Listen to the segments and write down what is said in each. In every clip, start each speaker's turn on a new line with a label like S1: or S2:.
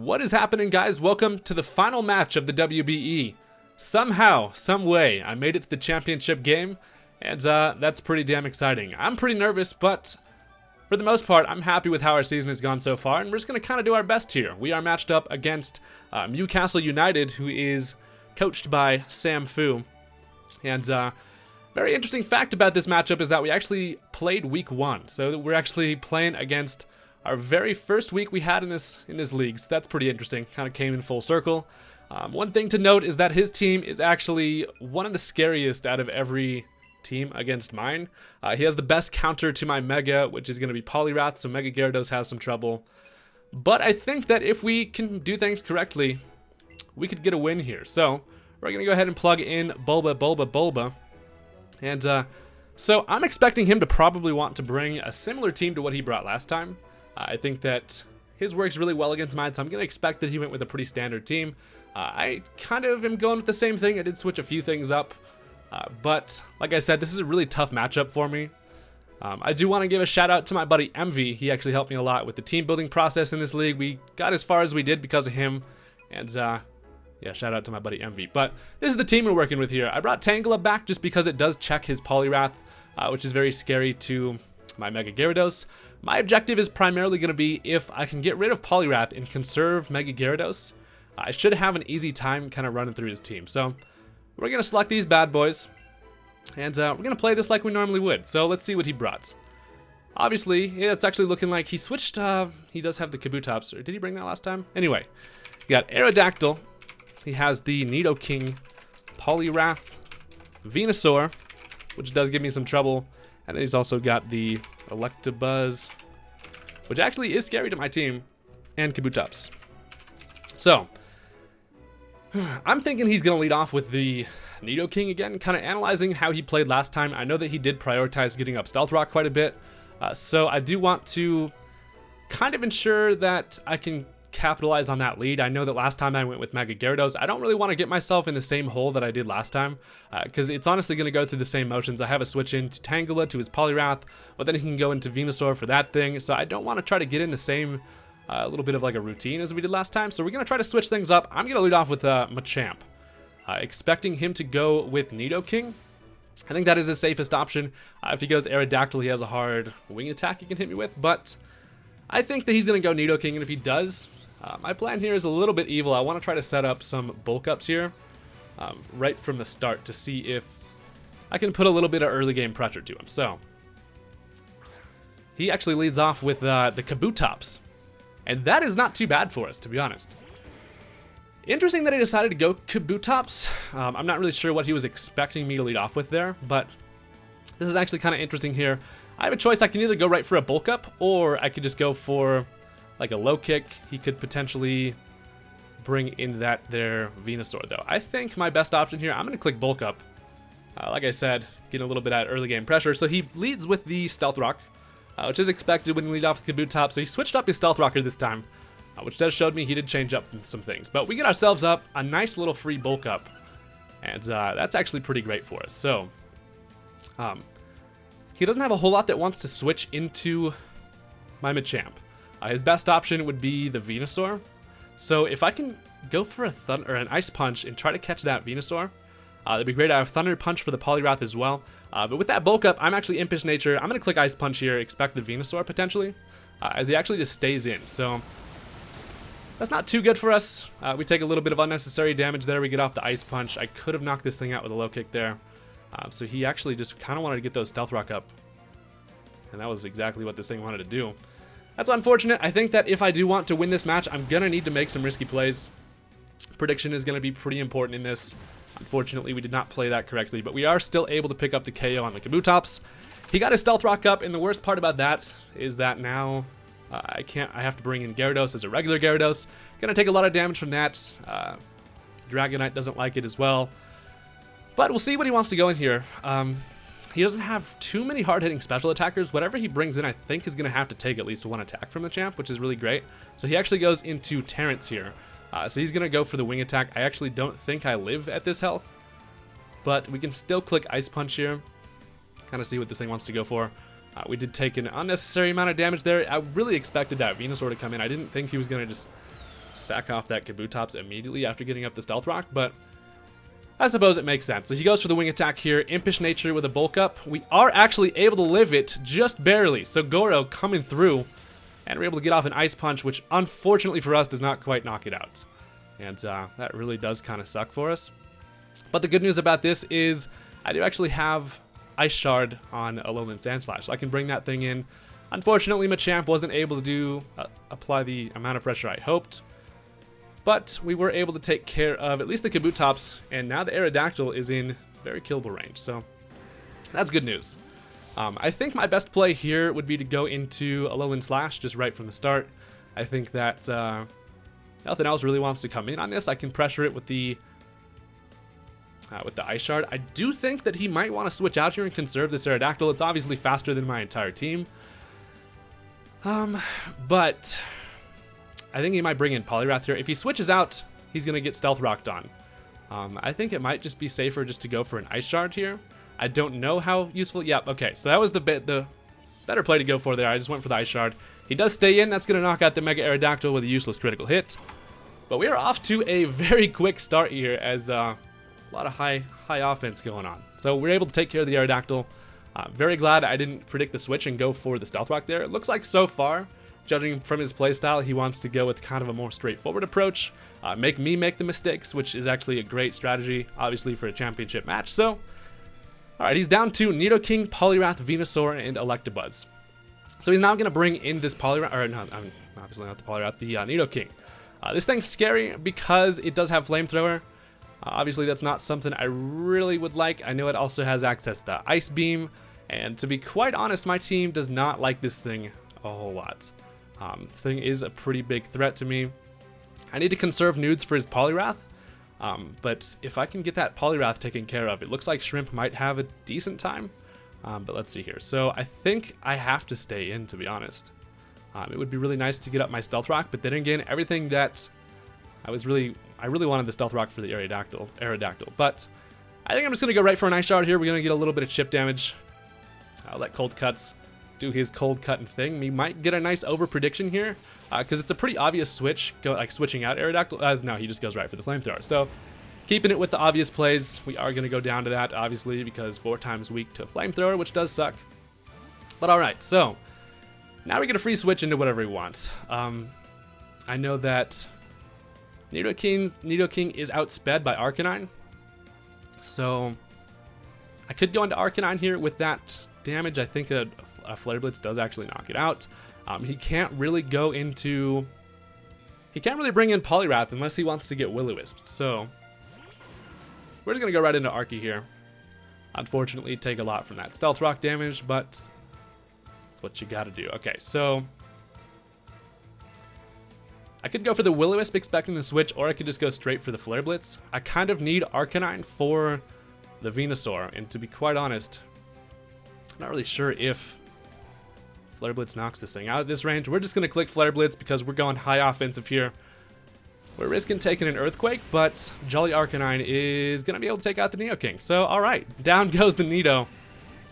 S1: What is happening, guys? Welcome to the final match of the WBE. Somehow, some way, I made it to the championship game, and that's pretty damn exciting. I'm pretty nervous, but for the most part, I'm happy with how our season has gone so far, and we're just going to kind of do our best here. We are matched up against Mewcastle United, who is coached by Sam Fu. And very interesting fact about this matchup is that we actually played week 1, so we're actually playing against our very first week we had in this league, so that's pretty interesting. Kind of came in full circle. One thing to note is that his team is actually one of the scariest out of every team against mine. He has the best counter to my Mega, which is going to be Poliwrath, so Mega Gyarados has some trouble. But I think that if we can do things correctly, we could get a win here. So we're going to go ahead and plug in Bulba. And so I'm expecting him to probably want to bring a similar team to what he brought last time. I think that his works really well against mine, so I'm going to expect that he went with a pretty standard team. I kind of am going with the same thing. I did switch a few things up, but like I said, this is a really tough matchup for me. I do want to give a shout out to my buddy Emvee. He actually helped me a lot with the team building process in this league. We got as far as we did because of him, and yeah, shout out to my buddy Emvee. But this is the team we're working with here. I brought Tangela back just because it does check his Poliwrath, which is very scary to my Mega Gyarados. My objective is primarily going to be if I can get rid of Poliwrath and conserve Mega Gyarados, I should have an easy time kind of running through his team. So we're going to select these bad boys, and we're going to play this like we normally would. So let's see what he brought. Obviously, yeah, it's actually looking like he switched. He does have the Kabutops, or did he bring that last time? Anyway, you got Aerodactyl. He has the Nidoking, Poliwrath, Venusaur, which does give me some trouble. And then he's also got the Electabuzz, which actually is scary to my team, and Kabutops. So, I'm thinking he's going to lead off with the Nidoking again, kind of analyzing how he played last time. I know that he did prioritize getting up Stealth Rock quite a bit, so I do want to kind of ensure that I can capitalize on that lead. I know that last time I went with Mega Gyarados. I don't really want to get myself in the same hole that I did last time, because it's honestly going to go through the same motions. I have a switch into Tangela to his Poliwrath, but then he can go into Venusaur for that thing, so I don't want to try to get in the same little bit of like a routine as we did last time. So we're going to try to switch things up. I'm going to lead off with Machamp, expecting him to go with Nidoking. I think that is the safest option. If he goes Aerodactyl, he has a hard wing attack he can hit me with, but I think that he's going to go Nidoking, and if he does, my plan here is a little bit evil. I want to try to set up some bulk ups here right from the start to see if I can put a little bit of early game pressure to him. So he actually leads off with the Kabutops, and that is not too bad for us, to be honest. Interesting that he decided to go Kabutops. I'm not really sure what he was expecting me to lead off with there, but this is actually kind of interesting here. I have a choice. I can either go right for a bulk up, or I could just go for like a low kick. He could potentially bring in that there Venusaur, though. I think my best option here, I'm going to click bulk up. Like I said, getting a little bit of early game pressure. So he leads with the Stealth Rock, which is expected when you lead off with Kabutops. So he switched up his Stealth Rocker this time, which does show me he did change up some things. But we get ourselves up a nice little free bulk up, and that's actually pretty great for us. So he doesn't have a whole lot that wants to switch into my Machamp. His best option would be the Venusaur. So if I can go for an Ice Punch and try to catch that Venusaur, that'd be great. I have Thunder Punch for the Poliwrath as well. But with that bulk up, I'm actually Impish Nature. I'm going to click Ice Punch here, expect the Venusaur potentially, as he actually just stays in. So that's not too good for us. We take a little bit of unnecessary damage there. We get off the Ice Punch. I could have knocked this thing out with a low kick there. So he actually just kind of wanted to get those Stealth Rock up. And that was exactly what this thing wanted to do. That's unfortunate. I think that if I do want to win this match, I'm going to need to make some risky plays. Prediction is going to be pretty important in this. Unfortunately, we did not play that correctly, but we are still able to pick up the KO on the Kabutops. He got his Stealth Rock up, and the worst part about that is that now I have to bring in Gyarados as a regular Gyarados. Going to take a lot of damage from that. Dragonite doesn't like it as well. But we'll see what he wants to go in here. He doesn't have too many hard-hitting special attackers. Whatever he brings in, I think, is going to have to take at least one attack from the champ, which is really great. So he actually goes into Terrence here. So he's going to go for the wing attack. I actually don't think I live at this health, but we can still click Ice Punch here. Kind of see what this thing wants to go for. We did take an unnecessary amount of damage there. I really expected that Venusaur to come in. I didn't think he was going to just sack off that Kabutops immediately after getting up the Stealth Rock, but I suppose it makes sense. So he goes for the wing attack here, Impish Nature with a bulk up. We are actually able to live it just barely, so Goro coming through, and we're able to get off an Ice Punch, which unfortunately for us does not quite knock it out. And that really does kind of suck for us. But the good news about this is I do actually have Ice Shard on Alolan Sandslash, so I can bring that thing in. Unfortunately, Machamp wasn't able to apply the amount of pressure I hoped. But we were able to take care of at least the Kabutops, and now the Aerodactyl is in very killable range, so that's good news. I think my best play here would be to go into Alolan Slash just right from the start. I think that nothing else really wants to come in on this. I can pressure it with the Ice Shard. I do think that he might want to switch out here and conserve this Aerodactyl. It's obviously faster than my entire team. But I think he might bring in Poliwrath here. If he switches out, he's going to get Stealth Rocked on. I think it might just be safer just to go for an Ice Shard here. I don't know how useful. Yep, okay, so that was the better play to go for there. I just went for the Ice Shard. He does stay in. That's going to knock out the Mega Aerodactyl with a useless critical hit. But we are off to a very quick start here as a lot of high offense going on. So we're able to take care of the Aerodactyl. Very glad I didn't predict the switch and go for the Stealth Rock there. It looks like so far, judging from his playstyle, he wants to go with kind of a more straightforward approach. Make me make the mistakes, which is actually a great strategy, obviously, for a championship match. So, alright, he's down to Nidoking, Poliwrath, Venusaur, and Electabuzz. So he's now going to bring in this Poliwrath, or no, obviously not the Poliwrath, the Nidoking. This thing's scary because it does have Flamethrower. Obviously, that's not something I really would like. I know it also has access to Ice Beam, and to be quite honest, my team does not like this thing a whole lot. This thing is a pretty big threat to me. I need to conserve nudes for his Poliwrath, but if I can get that Poliwrath taken care of, it looks like Shrimp might have a decent time, but let's see here. So I think I have to stay in, to be honest. It would be really nice to get up my Stealth Rock, but then again, everything that I really wanted the Stealth Rock for the Aerodactyl, but I think I'm just going to go right for an Ice Shard here. We're going to get a little bit of chip damage. I'll let Cold Cuts do his cold cutting thing. We might get a nice over prediction here because it's a pretty obvious switch, like switching out Aerodactyl. No, he just goes right for the Flamethrower. So keeping it with the obvious plays, we are going to go down to that, obviously, because 4 times weak to Flamethrower, which does suck. But all right, so now we get a free switch into whatever we want. I know that Nidoking is outsped by Arcanine, so I could go into Arcanine here with that damage. I think a Flare Blitz does actually knock it out. He can't really go into... He can't really bring in Poliwrath unless he wants to get Will-O-Wisp, so we're just going to go right into Arky here. Unfortunately, take a lot from that Stealth Rock damage, but that's what you got to do. Okay, so I could go for the Will-O-Wisp expecting the switch, or I could just go straight for the Flare Blitz. I kind of need Arcanine for the Venusaur, and to be quite honest, I'm not really sure if Flare Blitz knocks this thing out at this range. We're just going to click Flare Blitz because we're going high offensive here. We're risking taking an Earthquake, but Jolly Arcanine is going to be able to take out the Nidoking. So, alright, down goes the Nido.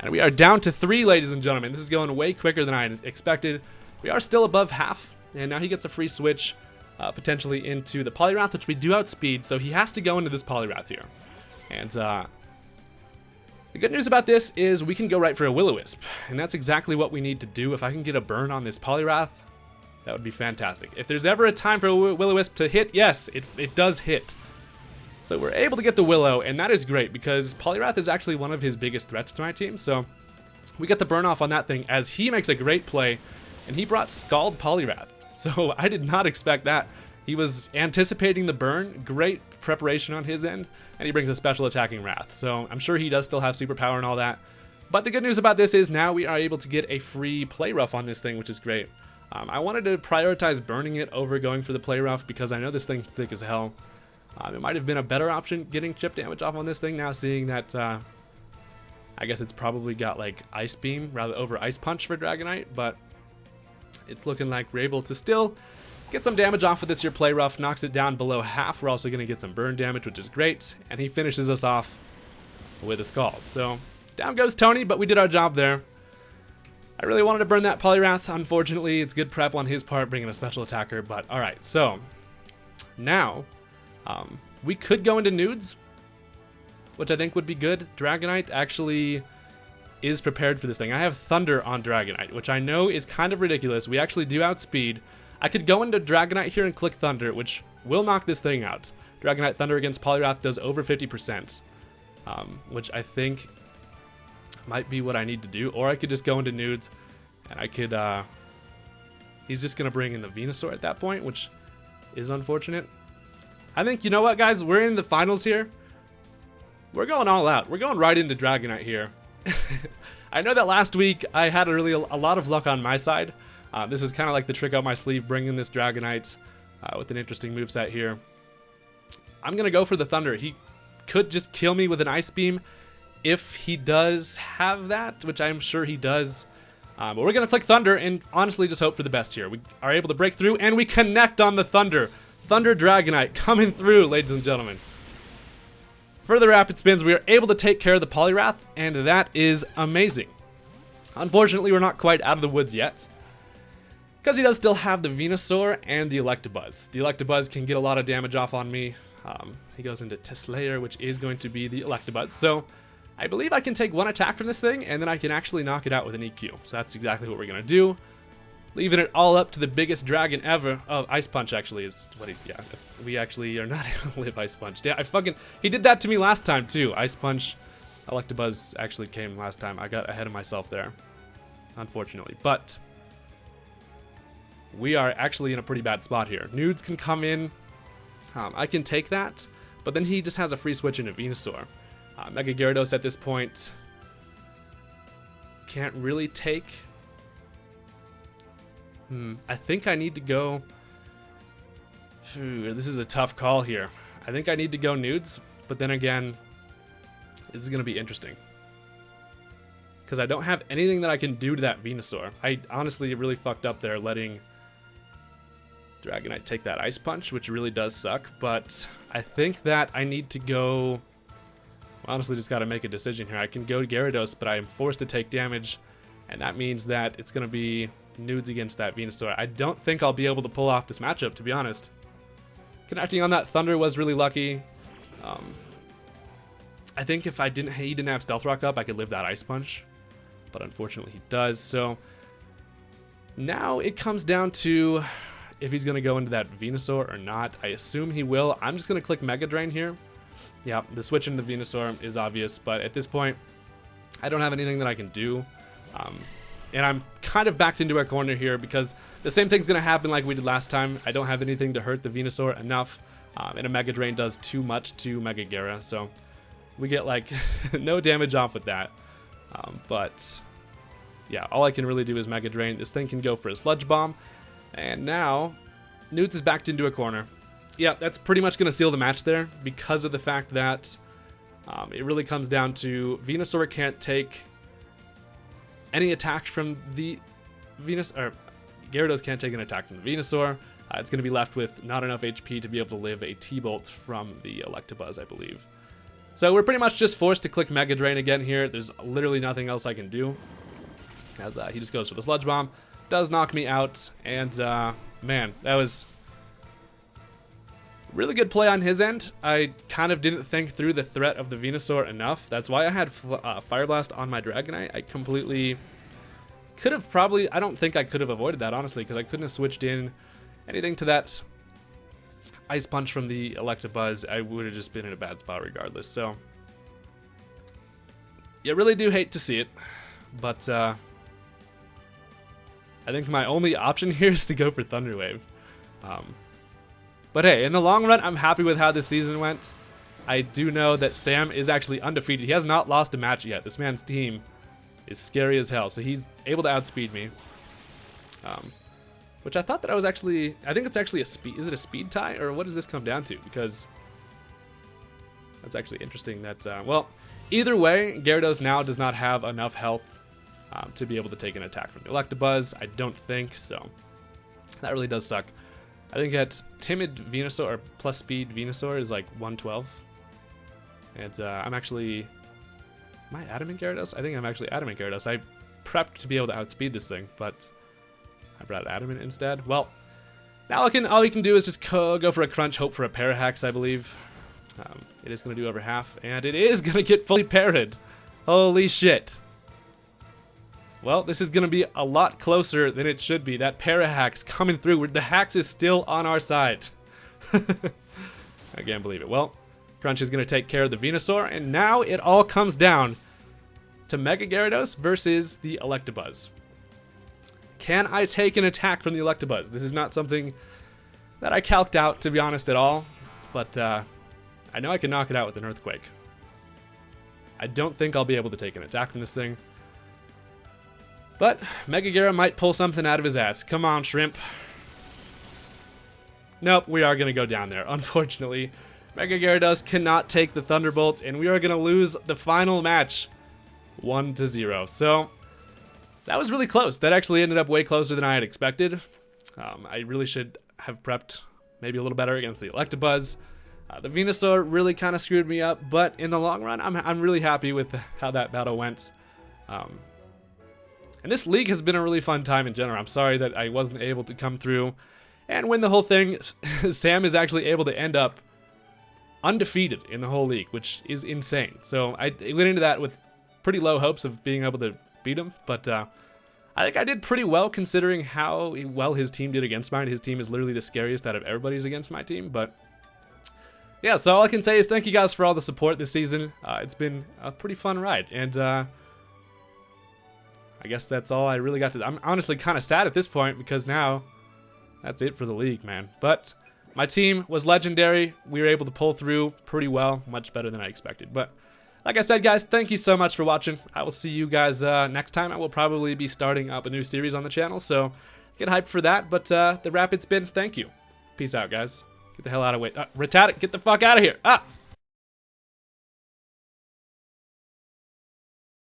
S1: And we are down to 3, ladies and gentlemen. This is going way quicker than I expected. We are still above half, and now he gets a free switch potentially into the Poliwrath, which we do outspeed, so he has to go into this Poliwrath here. And the good news about this is we can go right for a Will-O-Wisp, and that's exactly what we need to do. If I can get a burn on this Poliwrath, that would be fantastic. If there's ever a time for a Will-O-Wisp to hit, yes, it does hit. So we're able to get the Willow, and that is great because Poliwrath is actually one of his biggest threats to my team. So we get the burn off on that thing as he makes a great play, and he brought Scald Poliwrath. So I did not expect that. He was anticipating the burn, great preparation on his end, and he brings a special attacking Wrath. So I'm sure he does still have superpower and all that. But the good news about this is now we are able to get a free Play Rough on this thing, which is great. I wanted to prioritize burning it over going for the Play Rough because I know this thing's thick as hell. It might have been a better option getting chip damage off on this thing now, seeing that I guess it's probably got like Ice Beam rather over Ice Punch for Dragonite, but it's looking like we're able to still get some damage off of this here Play Rough, knocks it down below half. We're also going to get some burn damage, which is great, and he finishes us off with a Scald. So down goes Tony, but we did our job there. I really wanted to burn that Poliwrath. Unfortunately, it's good prep on his part, bringing a special attacker, but alright, so Now, we could go into nudes, which I think would be good. Dragonite actually is prepared for this thing. I have Thunder on Dragonite, which I know is kind of ridiculous. We actually do outspeed. I could go into Dragonite here and click Thunder, which will knock this thing out. Dragonite Thunder against Poliwrath does over 50%, which I think might be what I need to do. Or I could just go into nudes, and I could... he's just going to bring in the Venusaur at that point, which is unfortunate. I think, you know what, guys? We're in the finals here. We're going all out. We're going right into Dragonite here. I know that last week I had a lot of luck on my side. This is kind of like the trick up my sleeve, bringing this Dragonite with an interesting moveset here. I'm going to go for the Thunder. He could just kill me with an Ice Beam if he does have that, which I'm sure he does. But we're going to click Thunder and honestly just hope for the best here. We are able to break through and we connect on the Thunder. Thunder Dragonite coming through, ladies and gentlemen. For the rapid spins, we are able to take care of the Poliwrath, and that is amazing. Unfortunately, we're not quite out of the woods yet, because he does still have the Venusaur and the Electabuzz. The Electabuzz can get a lot of damage off on me. He goes into Teslayer, which is going to be the Electabuzz. So I believe I can take one attack from this thing, and then I can actually knock it out with an EQ. So that's exactly what we're going to do. Leaving it all up to the biggest dragon ever. Oh, Ice Punch actually is what he... Yeah, we actually are not able to live Ice Punch. Yeah, he did that to me last time, too. Ice Punch. Electabuzz actually came last time. I got ahead of myself there, unfortunately. But we are actually in a pretty bad spot here. Nudes can come in. I can take that, but then he just has a free switch into Venusaur. Mega Gyarados at this point can't really take... I think I need to go... this is a tough call here. I think I need to go nudes, but then again, this is going to be interesting. Because I don't have anything that I can do to that Venusaur. I honestly really fucked up there letting Dragonite take that Ice Punch, which really does suck. But I think that I need to go... honestly, just got to make a decision here. I can go Gyarados, but I am forced to take damage. And that means that it's going to be nudes against that Venusaur. I don't think I'll be able to pull off this matchup, to be honest. Connecting on that Thunder was really lucky. I think if he didn't have Stealth Rock up, I could live that Ice Punch. But unfortunately he does. So now it comes down to if he's going to go into that Venusaur or not. I assume he will. I'm just going to click Mega Drain here. Yeah, the switch into the Venusaur is obvious. But at this point, I don't have anything that I can do. And I'm kind of backed into a corner here because the same thing's going to happen like we did last time. I don't have anything to hurt the Venusaur enough. And a Mega Drain does too much to Mega Gyara. So we get like no damage off with that. But yeah, all I can really do is Mega Drain. This thing can go for a Sludge Bomb. And now Newts is backed into a corner. Yeah, that's pretty much going to seal the match there because of the fact that it really comes down to Venusaur can't take any attack from the Gyarados can't take an attack from the Venusaur. It's going to be left with not enough HP to be able to live a T-Bolt from the Electabuzz, I believe. So we're pretty much just forced to click Mega Drain again here. There's literally nothing else I can do. As he just goes for the Sludge Bomb. Does knock me out. And man, that was really good play on his end. I kind of didn't think through the threat of the Venusaur enough. That's why I had Fire Blast on my Dragonite. I completely could have probably... I don't think I could have avoided that, honestly, because I couldn't have switched in anything to that Ice Punch from the Electabuzz. I would have just been in a bad spot regardless. So, you really do hate to see it. But I think my only option here is to go for Thunder Wave. But hey, in the long run, I'm happy with how this season went. I do know that Sam is actually undefeated. He has not lost a match yet. This man's team is scary as hell. So he's able to outspeed me. Which I thought that I was actually... I think it's actually a speed... Is it a speed tie? Or what does this come down to? Because that's actually interesting that... well, either way, Gyarados now does not have enough health to be able to take an attack from the Electabuzz. I don't think so. That really does suck. I think that Timid Venusaur, or plus speed Venusaur, is like 112. And I'm actually... Am I Adamant Gyarados? I think I'm actually Adamant Gyarados. I prepped to be able to outspeed this thing, but I brought Adamant instead. Well, Now all we can do is just go for a crunch, hope for a Parahax, I believe. It is going to do over half, and it is going to get fully parried. Holy shit. Well, this is going to be a lot closer than it should be. That Parahax coming through. The Hax is still on our side. I can't believe it. Well, Crunch is going to take care of the Venusaur, and now it all comes down to Mega Gyarados versus the Electabuzz. Can I take an attack from the Electabuzz? This is not something that I calced out, to be honest, at all. But I know I can knock it out with an Earthquake. I don't think I'll be able to take an attack from this thing. But Mega Gyara might pull something out of his ass. Come on, Shrimp. Nope, we are going to go down there, unfortunately. Mega Gyarados cannot take the Thunderbolt, and we are going to lose the final match 1-0. So that was really close. That actually ended up way closer than I had expected. I really should have prepped maybe a little better against the Electabuzz. The Venusaur really kind of screwed me up, but in the long run, I'm really happy with how that battle went. And this league has been a really fun time in general. I'm sorry that I wasn't able to come through and win the whole thing. Sam is actually able to end up undefeated in the whole league, which is insane. So I went into that with pretty low hopes of being able to beat him, but I think I did pretty well considering how well his team did against mine. His team is literally the scariest out of everybody's against my team, but yeah, so all I can say is thank you guys for all the support this season. It's been a pretty fun ride, and I guess that's all I really got to. I'm honestly kind of sad at this point because now that's it for the league, man. But my team was legendary. We were able to pull through pretty well, much better than I expected. But like I said, guys, thank you so much for watching. I will see you guys next time. I will probably be starting up a new series on the channel, so get hyped for that. But the Rapid Spins, thank you. Peace out, guys. Get the hell out of the way. Rattata, get the fuck out of here. Ah!